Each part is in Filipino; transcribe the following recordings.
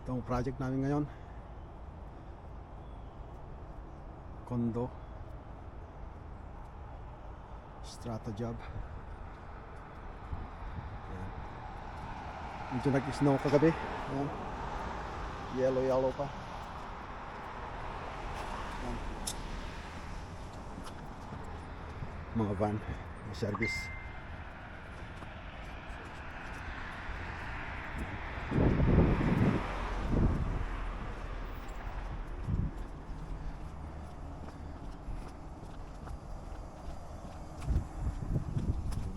Itong project namin ngayon, condo strata job. Ayan. Medyo nag-snow kagabi. Ayan. Yellow pa. Ayan. Mga van na service.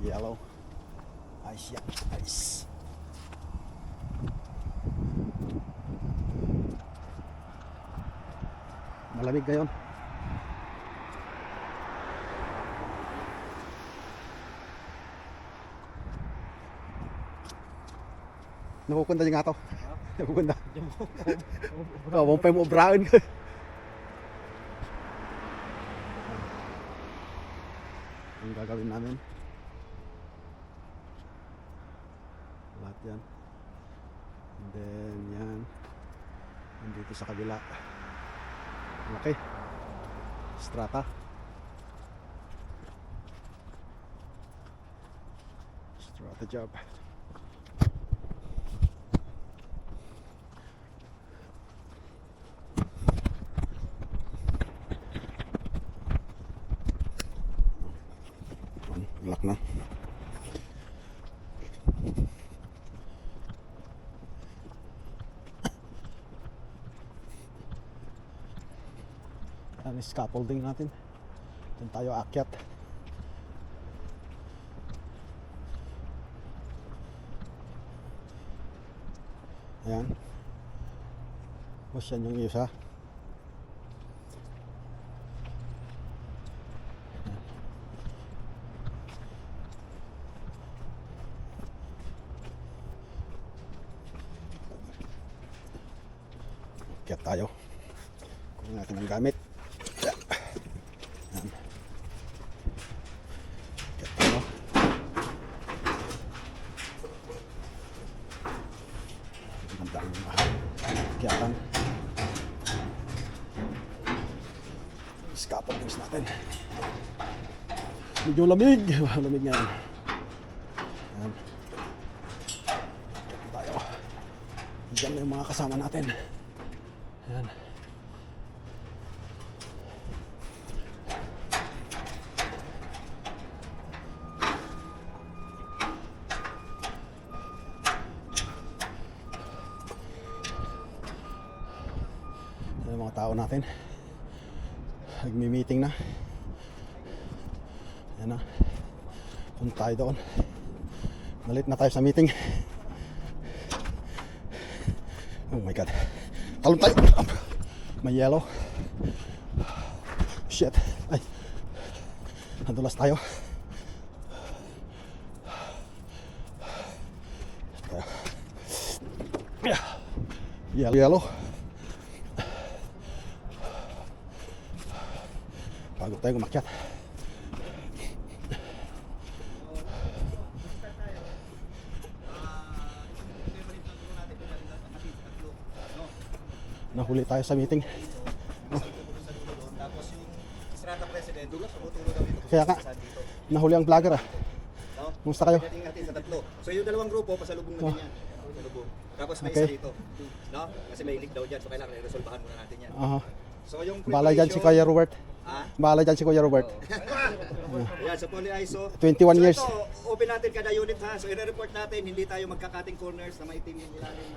Yellow. Ice yan. Ice. Malamig ngayon. Nakukunda niya nga to. Nakukunda. Huwag pa yung ubraon ko. Ang gagawin namin. Lahat yan. And then yan. Nandito sa kabila. Okay. Strata. Strata job. Lock na. Yan yung scaffolding natin. Doon tayo aakyat. Ayan. Mas yan yung isa. Akyat tayo. Kunin natin ang gamit. Ayan. Akyat tayo. Magandang akyatan. Scaffoldings natin. Medyo lamig. Lamig ngayon. Ayan. Akyat tayo. Diyan na yung mga kasama natin. Ayan. Ayan yung mga tao natin. Nagmi-meeting na. Ayan na. Punta tayo doon. Nalit na tayo sa meeting. Oh my God. Talon tayo. May yellow. Shit. Ay. Nadulas tayo. Yellow. Bago tayo gumakyat. Nahuli tayo sa meeting. Tapos yung Strata President, dulo sa butulo daw dito. Kaya ka, nahuli ang vlogger ah. Kumusta kayo? Pagdating natin sa tatlo. So yung dalawang grupo, pasalubong natin yan. Pasalubong. Tapos may Okay. isa dito. No? Kasi may leak daw dyan. So kailangan i-resolbahan muna natin yan. So yung Balay dyan si Kuya Robert. Ah? Balay dyan si Kuya Robert. Yan, sa Poly ISO. 21 years. So ito, open natin kada unit ha. So i-report natin, hindi tayo magka-cutting corners na maitim yung ilalim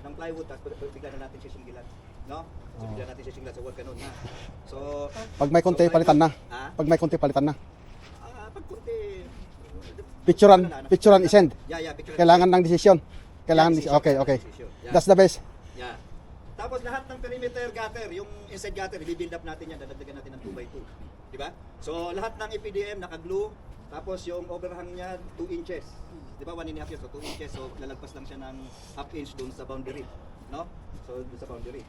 ng plywood. Tapos bigla na natin sisinggilan. No? So bigla natin sisinggilan. So huwag ganun ha. So Pag may konti, palitan na. Ha? Pag may konti, palitan na. Pag kunti. Picturean, isend. Yeah, picture. Kailangan ng desisyon. Kailangan Yeah, okay. decision. Yeah. That's the best. Yeah. Tapos lahat ng perimeter gutter, yung inside gutter, i-build up natin yan, dadagdagan natin ng 2x2. Di ba? So lahat ng EPDM naka-glue, tapos yung overhang niya 2 inches. Di ba? 1.5 inches, so 2 inches, so lalagpas lang siya ng half inch doon sa boundary. No? So doon sa boundary.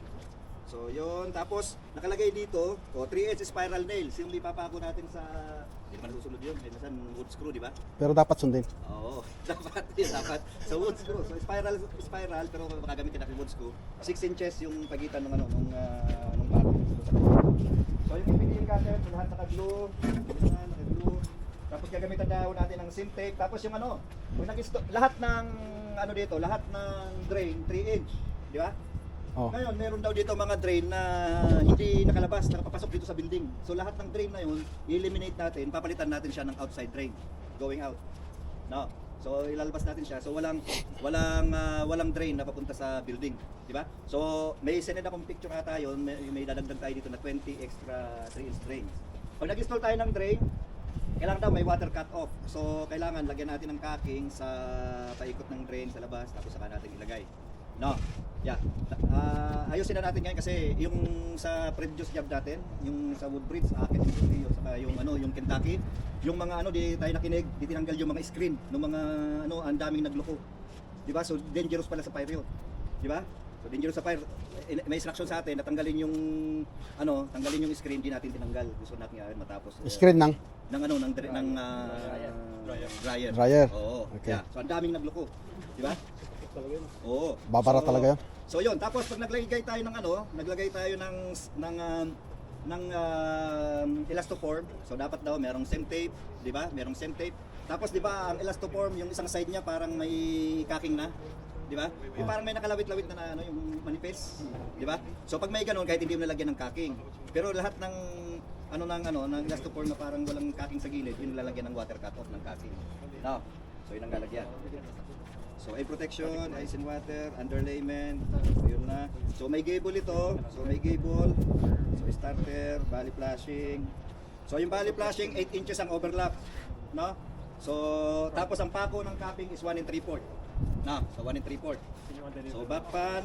So yun, tapos nakalagay dito, 3H spiral nails, yung ipapako natin sa, hindi naman susunod yun, may minsan wood screw, di ba? Pero dapat sundin. Oo, dapat yun, dapat. So wood screw, so spiral, pero makagamitin natin wood screw. 6 inches yung pagitan ng ano, nung pako. So yung PPDM cutter, so lahat naka-glue, naka-glue. Tapos gagamitan daw natin ng sim tape, tapos yung ano, lahat ng ano dito, lahat ng drain 3 inch, di ba? Oh. Ngayon, meron daw dito mga drain na hindi nakalabas, nakapapasok dito sa building. So lahat ng drain na yun, i-eliminate natin, papalitan natin siya ng outside drain, going out. No. So ilalabas natin siya. So walang drain na papunta sa building, di ba? So may sinend akong picture ata yun, may dadagdag tayo dito na 20 extra 3-inch drains. Pag nag-install tayo ng drain, kailangan daw may water cut off. So kailangan lagyan natin ng caulking sa paikot ng drain sa labas, tapos saka natin ilagay. No. Yeah. Ayusin na natin ngayon kasi yung sa previous job natin, yung sa Woodbridge, akin yung saka yung ano, yung Kentucky, yung mga ano di tayo nakinig, di tinanggal yung mga screen ng mga ano, ang daming nagloko. Di ba? So dangerous pala sa fire yun. Di ba? So dangerous sa fire. May instruction sa atin na tanggalin yung ano, tanggalin yung screen, di natin tinanggal. Gusto natin matapos. Screen ng ano ng dryer. dryer. Oo. Okay. Yeah. So ang daming nagloko. Di ba? Oo. Babara talaga yun. So yun, tapos pag naglagay tayo ng ano, naglagay tayo ng elastoform. So dapat daw merong sem tape, 'di ba? Merong sem tape. Tapos 'di ba, ang elastoform yung isang side niya parang may caulking na, 'di ba? Yung parang may nakalawit-lawit na ano, yung manifest, 'di ba? So pag may ganun kahit hindi mo nalagyan ng caulking. Pero lahat ng ng elastoform na parang walang caulking sa gilid, yun lalagyan ng water cut off ng caulking. No. So yun ang lalagyan. So air protection, ice and water, underlayment, so yun na. So may gable ito, so may gable, so starter, bally flashing. So yung bally flashing 8 inches ang overlap, no? So tapos ang pako ng capping is 1 3/4. No, so 1 3/4. So back pan,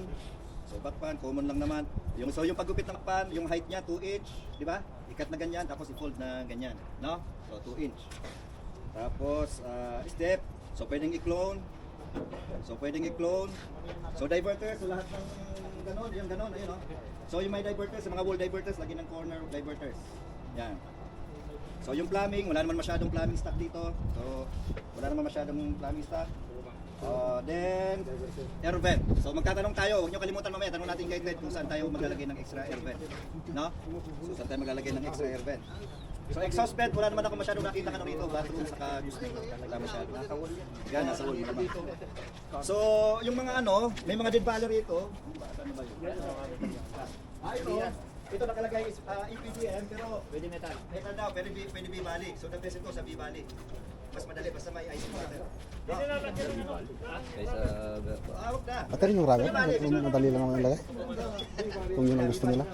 common lang naman. Yung paggupit ng pan, yung height niya 2 inch, di ba? Ikat na ganyan tapos i-fold na ganyan, no? So 2 inch. Tapos step, so pwedeng i-clone. So diverters, so lahat ng ganon, yung ganon, ayun oh. So yung may diverters, mga wall diverters, lagi ng corner diverters. Yan. So yung plumbing, wala naman masyadong plumbing stock dito. So wala naman masyadong plumbing stock. Then air vent. So magtatanong tayo, huwag niyo kalimutan mamaya, tanong natin guide kung saan tayo maglalagay ng extra air vent. No? So saan tayo maglalagay ng extra air vent? So exhaust vent, wala naman ako masyadong nakita ano rito, bathroom saka gusto. Wala masyado. Yan, nasa wall naman. So yung mga ano, may mga dead valley rito. Ano ba yun? Ito nakalagay is EPDM pero pwede metal. Metal daw, pwede B-valley. So the best ito sa B-valley. Mas madali basta may ice water. Huwag na. Battery yung rubber, yung madali lang naman ilagay. Kung yun ang gusto nila.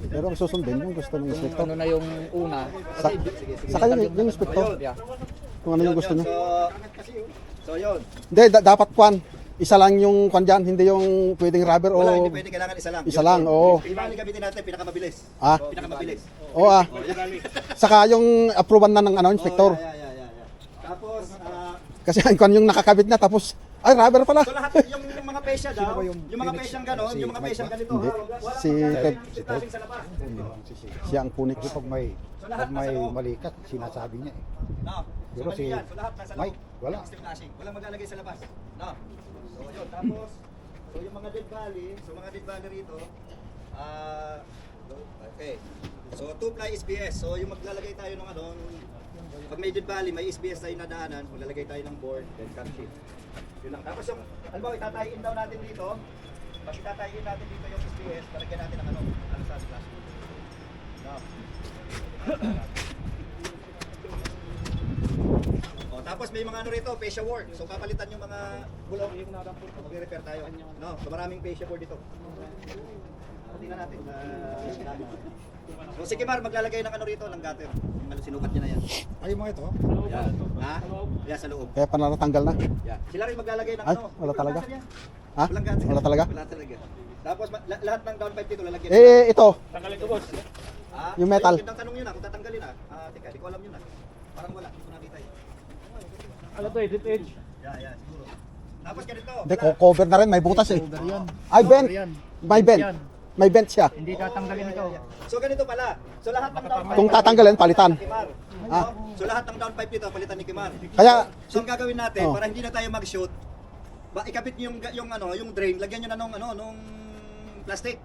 Pero ang susundin yung gusto ng inspector. Ano na yung una? Saka yung inspector. Kung ano yung gusto niya. So yun. Hindi, dapat kwan. Isa lang yung kwan dyan, hindi yung pwedeng rubber o... Wala, hindi pwede, kailangan isa lang. Isa lang, oo. B-valley gamitin natin, pinakamabilis. Ah? Pinakamabilis. Oo ah. Saka yung approval na ng ano, inspector. Yeah. Tapos, Kasi ang kwan yung nakakabit na tapos, ay rubber pala. so lahat yung mga pesya daw, yung mga pesyang ganon, yung mga pesyang ganito, Hindi. wala Si Ted. plastic sa labas. Siya ang punik. Pag may malikat, sinasabi niya eh. No. Pero So, si yan. So lahat nasa Mike, loob. wala. Plastic flashing. Walang maglalagay sa labas. No. So yun, tapos so yung mga dead valley, rito, okay. So 2-ply SBS. So yung maglalagay tayo ng ano, pag may dead valley, may SBS tayo na daanan, maglalagay tayo ng board, then cut sheet. Yun lang. Tapos yung, halimbawa, itatayin daw natin dito. Pag itatayin natin dito yung SBS, talagyan natin ng ano sa plastic. No. Tapos may mga ano rito, fascia board. So papalitan yung mga bulok, mag-repair tayo. No, so maraming fascia board dito. Tingnan natin. So si Kimar maglalagay ng ano rito, ng gutter. Yung sinukat niya na yan. Ay, mga ito? Yan. Ha? Yan sa loob. Kaya pa natatanggal na. Yan. Sila rin maglalagay ng Ay, ano. wala talaga. Gutter niya. Ha? Walang gutter. Wala talaga? Wala talaga. Tapos lahat ng downpipe dito lalagyan. Ito. Tanggalin ko, boss. Yung metal. Yung tanong yun kung tatanggalin teka, di ko alam yun Parang wala, hindi ko nakita yun. Ano to, edge? Yeah, siguro. Tapos ganito. Hindi, cover na rin. May butas eh. Ay, bend. May bend. May vent siya. Hindi tatanggalin ito. So ganito pala. So lahat ng down pipe Kung tatanggalin, palitan. Kimar. Ah. So lahat ng down pipe dito palitan ni Kimar. Kaya, So ang gagawin natin Oh. para hindi na tayo mag-shoot, ikabit niyo yung ano, yung drain, lagyan niyo na nung plastic.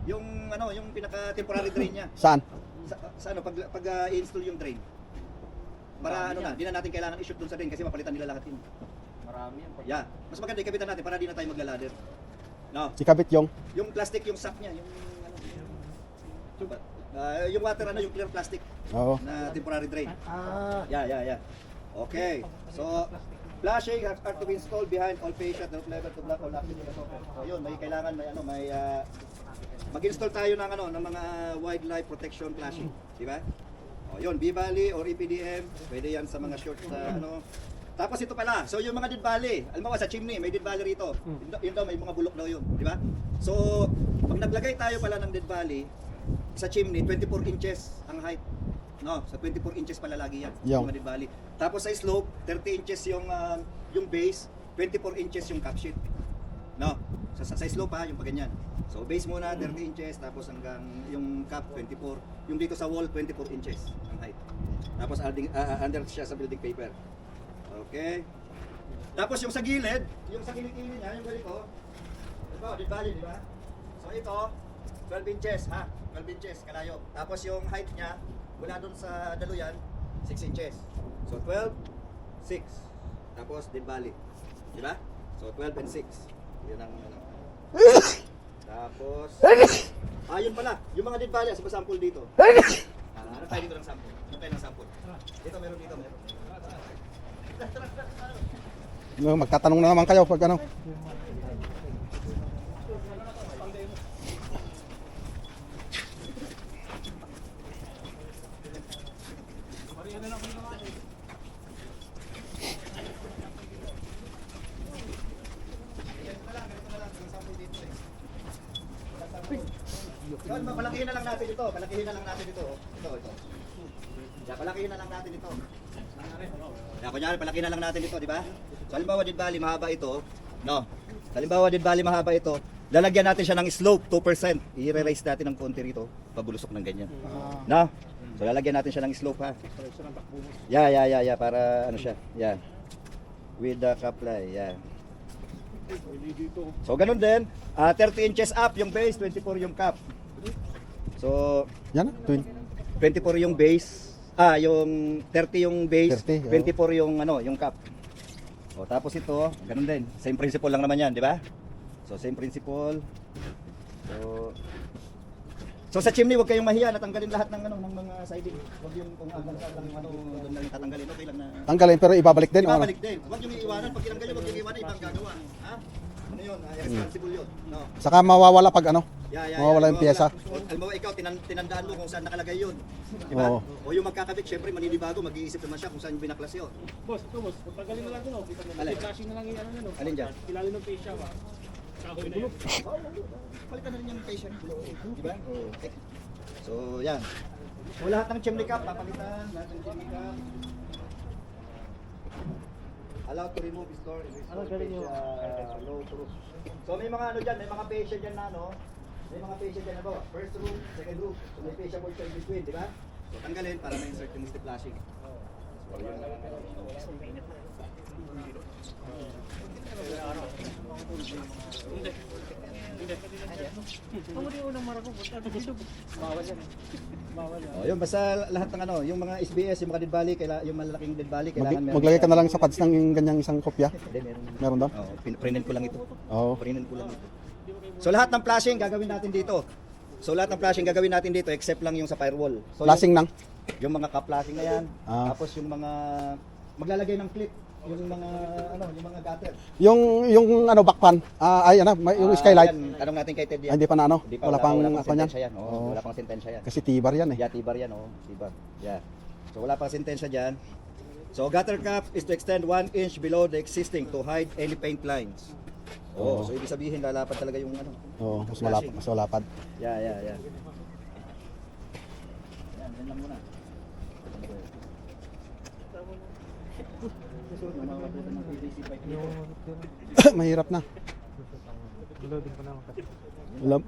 Yung yung pinaka temporary drain niya. saan? Sa ano pag i-install yung drain. Para ano na, hindi na natin kailangan i-shoot dun sa drain kasi mapalitan nila lahat yun. Marami yan. Yeah. Mas maganda ikabitan natin para di na tayo magla-ladder. No. Ikabit yung, Yung plastic yung sack niya, yung yung water yung clear plastic oo. na temporary drain. Ah. Yeah. Okay. So flashing are to be installed behind all patient roof level to block all access to the socket. So yun, may kailangan may mag-install tayo ng ng mga wildlife protection flashing, di ba? O yun, B-Valley or EPDM, pwede yan sa mga short sa Tapos ito pala, so yung mga dead valley, alam mo sa chimney, may dead valley rito. Yun daw, may mga bulok daw yun, di ba? So, pag naglagay tayo pala ng dead valley, sa chimney, 24 inches ang height. No, sa 24 inches pala lagi yan, Yung. mga dead valley. Tapos sa slope, 30 inches yung base, 24 inches yung cap sheet. No, sa slope yung paganyan. So base muna 30 inches, tapos hanggang yung cap 24. Yung dito sa wall 24 inches ang height. Tapos under siya sa building paper. Okay. Tapos yung sa gilid niya, yung ganito. Ito, dead valley, di ba? So ito, 12 inches, 12 inches kalayo. Tapos yung height niya, mula doon sa daluyan, 6 inches. So 12, 6. Tapos dead valley. Di ba? So 12 and 6. Yun ang Tapos, yun pala, yung mga dead valley, sa sample dito. Ano tayo dito ng sample? Ano tayo ng sample? Dito, meron. Magtatanong na naman kayo pag ano. Yun, palakihin na lang natin ito. Palakihin na lang natin ito. Ito. Yeah, palakihin na lang natin ito. Yeah, kunyari, palakihin na lang natin ito, di ba? So, halimbawa, dead valley, mahaba ito. No. Halimbawa, dead valley, mahaba ito. Lalagyan natin siya ng slope, 2%. I-raise natin ng konti rito. Pabulusok ng ganyan. No? So, lalagyan natin siya ng slope, ha? Yeah. Para, ano siya? Yeah. With the kaply, yeah. So, ganun din. 30 inches up yung base, 24 yung cap. So, Yan, 24 yung base. Yung 30 yung base, 30, oh. 24 yung yung cap. O tapos ito, ganun din. Same principle lang naman 'yan, di ba? So same principle. So sa chimney, wag kayong mahiya na tanggalin lahat ng ng mga siding. Wag yung kung lang doon lang tatanggalin, okay lang na. tanggalin pero ibabalik din. o ano? Ibabalik din. Wag yung iiwanan pag tinanggal, wag yung iiwanan, ibang gagawa. Ha? Ano 'yun? Responsible 'yun. No. Saka mawawala pag ano. Yeah. Mawawala yung pyesa. Alam mo, ikaw, tinandaan mo kung saan nakalagay yun. Diba? Oo. O yung magkakabit, syempre maninibago, mag-iisip naman siya kung saan yung binaklas yun. Boss, pagtagalin na lang ito. Alin? Flashing na lang yung ano nyo. Alin dyan? Kilala ng face siya ba? Kahoy na yun. Palitan na rin yung patient. Diba? Okay. So, yan. So, lahat ng chimney cap, papalitan. Lahat ng chimney cap. Allowed to remove, store, Ano galing yung low proof. So, may mga ano dyan, may mga patient dyan na, no? May mga patient dyan na ba? First room, second room. So, may patient moisture in between, di ba? So, tanggalin para ma-insert yung step flashing. So, yun. Kung di unang marako, bawal yan. Bawal yan. Oh, yun basta lahat ng yung mga SBS, yung mga dead valley, yung malalaking dead valley, kailangan meron. Maglagay ka na lang sa pads ng ganyang isang kopya. Hindi, meron. Meron daw? Oh, prinin ko lang ito. Oo. Prinin ko lang ito. So lahat ng flashing gagawin natin dito. So lahat ng flashing gagawin natin dito except lang yung sa firewall. So Lasing nang. yung mga ka-flashing na yan, Ah. tapos yung mga maglalagay ng clip, yung mga yung mga gutter. Yung ano backpan. Ay ano, yung skylight. Yan, tanong natin kay Ted yan. Hindi pa na ano. Hindi pa, Wala pang wala ako niyan. sentensya yan. Oh, Oo. wala pang sentensya yan. Kasi tibar yan eh. Yeah, tibar yan, oh. Tibar. Yeah. So wala pang sentensya dyan. So gutter cap is to extend 1 inch below the existing to hide any paint lines. Oh, so ibig sabihin lalapad talaga yung Oo, flashing. mas malapad. Yeah. Yan lang muna. Mahirap na. Loading ko na ako.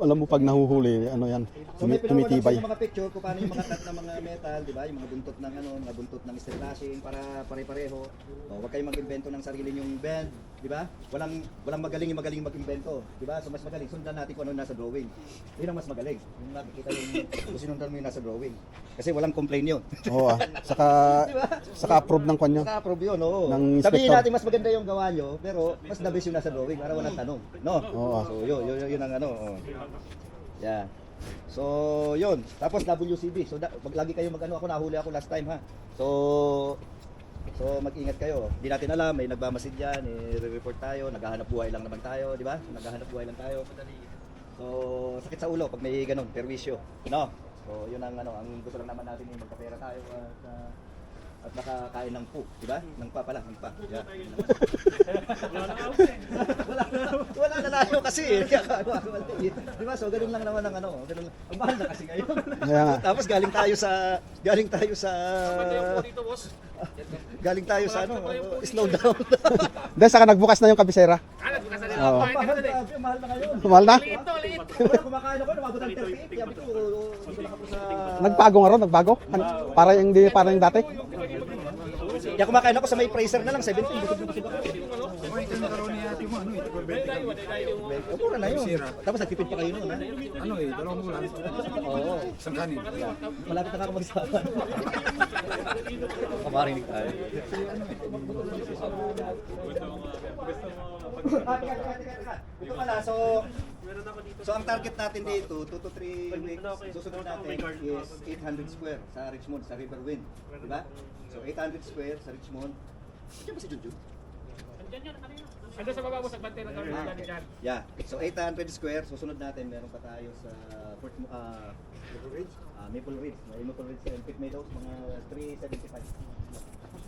Alam mo pag nahuhuli, ano yan, So may pinawala sa tumitibay. mga picture kung paano yung mga cut ng mga metal, di ba? Yung mga buntot ng mga buntot ng steel flashing para pare-pareho. O, huwag kayong mag-invento ng sarili yung bend, di ba? Walang magaling yung magaling mag-invento, di ba? So mas magaling sundan natin kung ano nasa drawing. Yun ang mas magaling. Yung nakikita yung sinundan mo yung nasa drawing. Kasi walang complain yun. Oo, saka approve ng kanya. Naka-approve yun, oo. Ng Sabihin inspector. natin mas maganda yung gawa nyo, pero mas the best yung nasa drawing para walang tanong, no? Oo. So yun ang ano. Oh. Yeah. So yun. Tapos WCB. So wag lagi kayo mag-ano, ako nahuli ako last time ha. So mag-ingat kayo. Hindi natin alam, may nagbamasid diyan, i-report tayo, naghahanap buhay lang naman tayo, di ba? Naghahanap buhay lang tayo. So sakit sa ulo pag may ganun, perwisyo, no? So yun ang ano, ang gusto lang naman natin ay magkapera tayo at nakakain ng po, di ba? Ng pa pala, ng pa. Yeah. wala na tayo kasi. Di ba? So ganun lang naman ang ano, ganun lang. Ang mahal na kasi ngayon. Kaya nga. Tapos galing tayo sa galing tayo sa ano, slow down. Dahil saka nagbukas na yung kabisera. Oo. Mahal na ngayon. Mahal na? Wala, kumakain ako, umabot ng 38. Sabi ko, dito lang ako sa... Nagbago nga ron, nagbago. Para hindi para yung dati. Kaya kumakain ako sa may Fraser na lang, 17. Busog ako. Mura na yun. Tapos nagtipid pa kayo noon, ha? Ano eh, dalawang bulan. Oo. Isang kanin. Malapit na ako magsawa. Kamarinig tayo. Ito pala, so ang target natin dito, 2 to 3 weeks, susunod natin is 800 square sa Richmond, sa Riverwind. Diba? So 800 square sa Richmond. Diyan ba si Junjun? Ando sa baba mo sa bante ng gawin dyan. Yeah. So 800 square, susunod natin, meron pa tayo sa Maple Ridge. Maple Ridge. May Maple Ridge and Pit Meadows, mga 375.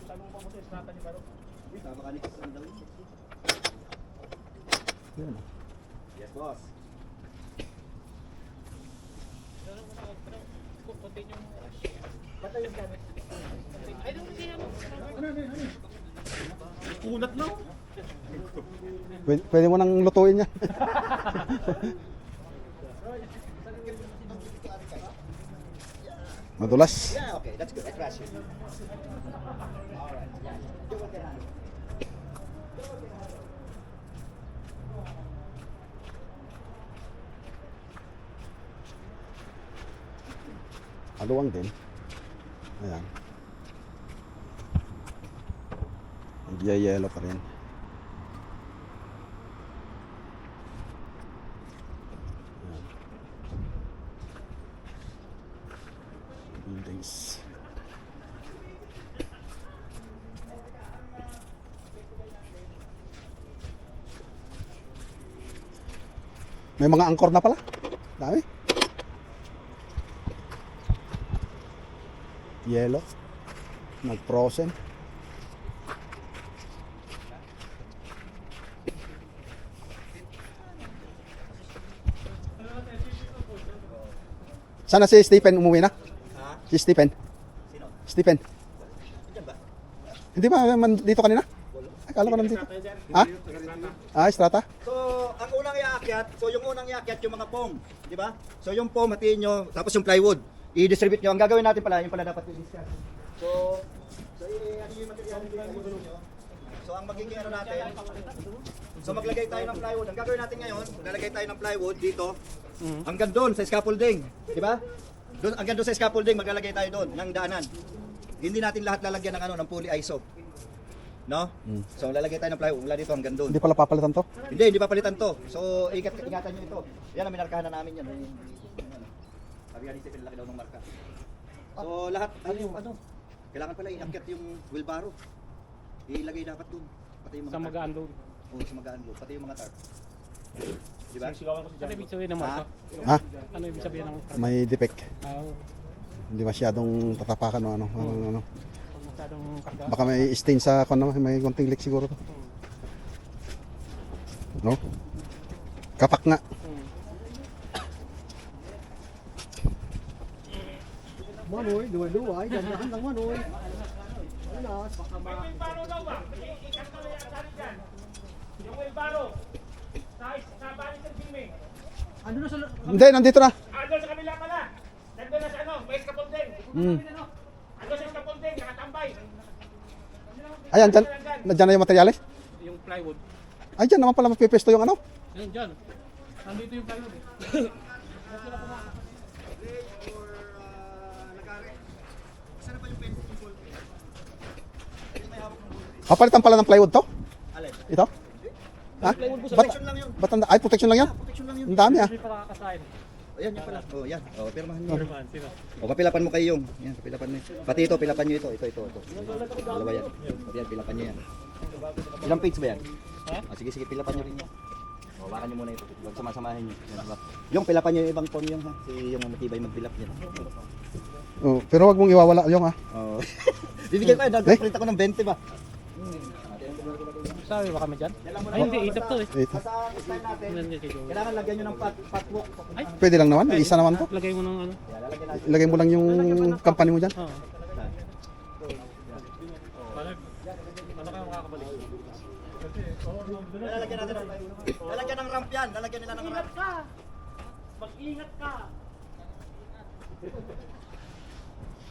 Tanong pa mo sa estrata ni Baro. Tama ka ni Christian daw yun. Yun. Yes, boss. Continue mo. Bata yung gamit. Ay, doon kasi ano. Kunat na. Pwede mo nang lutuin yan. Madulas. Yeah, okay. That's good. I trust you. Alright. Yeah. Do what they have. Aluwang din. Ayan. Nagyayelo pa rin. Ayan. Buildings. May mga angkor na pala. Dami. Yellow. Nag-frozen. Sana si Stephen umuwi na? Ha? Si Stephen. Sino? Stephen. Diyan ba? Hindi ba dito kanina? Akala ko nandito. Ha? Ah, Estrata? So, ang unang iakyat, yung unang iakyat yung mga foam, di ba? So, yung foam, hatiin nyo, tapos yung plywood, i-distribute nyo. Ang gagawin natin pala, yung pala dapat i-discuss. So, ano yung material nyo? So, ang magiging ano natin, so maglagay tayo ng plywood. Ang gagawin natin ngayon, lalagay tayo ng plywood dito, hanggang doon sa scaffolding, di ba? Doon, hanggang doon sa scaffolding, maglalagay tayo doon ng daanan. Hindi natin lahat lalagyan ng ng poly iso. No? So lalagay tayo ng plywood mula dito hanggang doon. Hindi pala papalitan to? Hindi papalitan to. So ingatan nyo ito. Yan ang minarkahan na namin yan. Sabi nga ni Stephen, laki daw ng marka. So lahat, kailangan pala iakyat yung wheelbarrow. Ilagay dapat doon. Pati yung mga Sa tarp. magaan doon. Oo, sa magaan doon. Pati yung mga tarp. Di ba? Ano ibig sabihin ng marka? Ha? Ano ibig sabihin ng marka? May defect. Ah, Hindi masyadong tatapakan o ano. ano. masyadong karga. Baka may stain sa ano, may konting leak siguro to. No? Kapak nga. Manoy, duwa-duwa, ganyan lang manoy. Alas. Wheelbarrow daw ba? Ikat na yan dyan. Yung wheelbarrow. Sa bali sa Ano na sa... Hindi, nandito na. Ando sa kabila pala. Nandun na sa ano, may scaffolding. Hmm. Ando sa scaffolding, nakatambay. Ayan, dyan. Nandyan na yung materyales. Yung plywood. Ay, dyan naman pala mapipesto yung ano. Ayun, dyan. Nandito yung plywood eh. Papalitan pala ng plywood to? Alin? Ito? Ha? Protection lang yun. Ba't ay, protection lang yan? Protection lang yun. Ang dami ah. Hindi pa nakakasign. Ayan, yan pala. Oh, yan. Oh, pirmahan mo. Firman, sino? O, papilapan mo kayo yung. Yan, papilapan mo. Pati ito, pilapan nyo ito. Ito. Dalawa yan. Yan, pilapan nyo yan. Ilang page ba yan? Ha? Ah, sige, pilapan nyo rin yan. O, wakan nyo muna ito. Huwag samasamahin nyo. Yan, diba? Yung pilapan nyo yung ibang form yung ha. Si yung matibay magpilap yan. Oh, pero wag mong iwawala yung ah. Oh. Bibigyan ko yun. Nagpaprint ako ng 20 ba? Sabi ba kami dyan? Ay, hindi. Itap to eh. Ito. Sa style natin, Tingnan kay Joey. kailangan lagyan nyo ng patwalk. Ay, Pwede lang naman, isa naman to. lagay mo ng ano. Yan, lalagyan natin. Ilagay mo lang yung company mo dyan. Oo. Ano kayo makakabalik? Lalagyan natin ng lalagyan ng ramp yan. Lalagyan nila ng ramp. ka! Mag-ingat ka!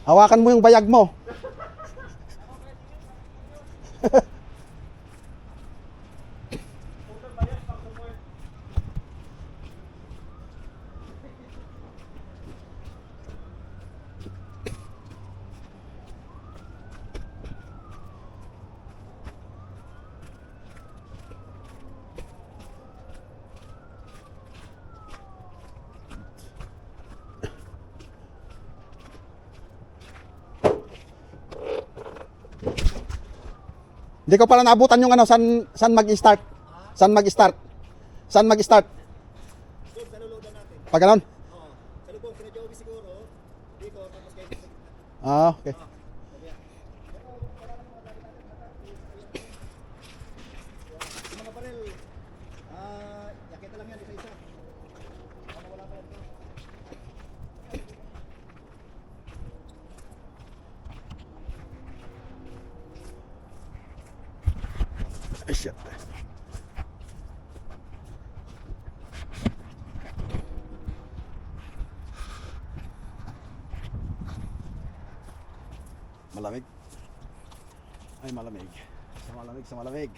Hawakan mo yung bayag mo. Hindi ko pala naabutan yung ano, saan mag-start? Saan mag-start? Saan mag-start? Doon, sa luludan natin. Pag ganon? Oo. Sa lubong, kina Joey siguro. Dito, tapos kayo. Ah, okay. Yung mga barel, yakita lang yan, isa-isa. Wala pa yan. Ay, shit. Malamig. Ay, malamig. Sa malamig.